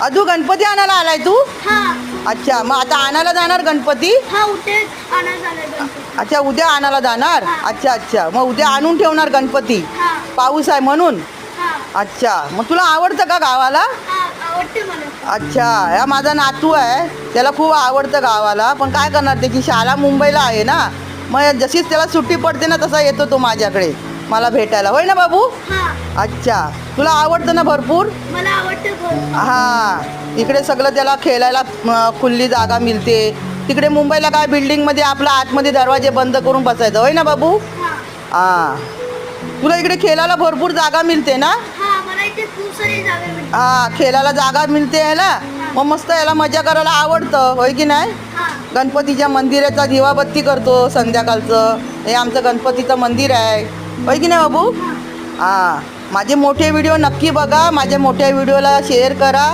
अजू गणपती आणायला आलाय तू? हा अच्छा, मग आता आणायला जाणार गणपती? हा उद्या आणायला जाणार गणपती. अच्छा, उद्या आणायला जाणार. हा. अच्छा अच्छा, मग उद्या आणून ठेवणार गणपती. हा पाऊस आहे म्हणून. हा अच्छा, मग तुला आवडतं का गावाला? हा आवडते मला. अच्छा, हा माझा नातू आहे, त्याला खूप आवडतं गावाला, पण काय करणार, त्याची शाळा मुंबईला आहे ना, मग जशीच त्याला सुट्टी पडते ना तसा येतो तो माझ्याकडे मला भेटायला. होय ना बाबू? हा अच्छा, तुला आवडतं ना भरपूर? मला आवडते भरपूर. हां, इकडे सगळं त्याला खेळायला खुली जागा मिळते. तिकडे मुंबईला काय बिल्डिंगमध्ये आपला आतमध्ये दरवाजे बंद करून बसायचं. होय ना बाबू? हा हां, तुला इकडे खेळायला भरपूर जागा मिळते ना? हा मला इथे खूप सारी जागा मिळते. हां, खेळायला जागा मिळते आहे ना, मग मस्त याला मजा करायला आवडतं. होय की नाही? हा गणपतीच्या मंदिराचा दिवाबत्ती करतो संध्याकाळचं. हे आमचं गणपतीचं मंदिर आहे. होय की नाही बाबू? हां, माझे मोठे व्हिडिओ नक्की बघा, माझ्या मोठ्या व्हिडिओला शेअर करा.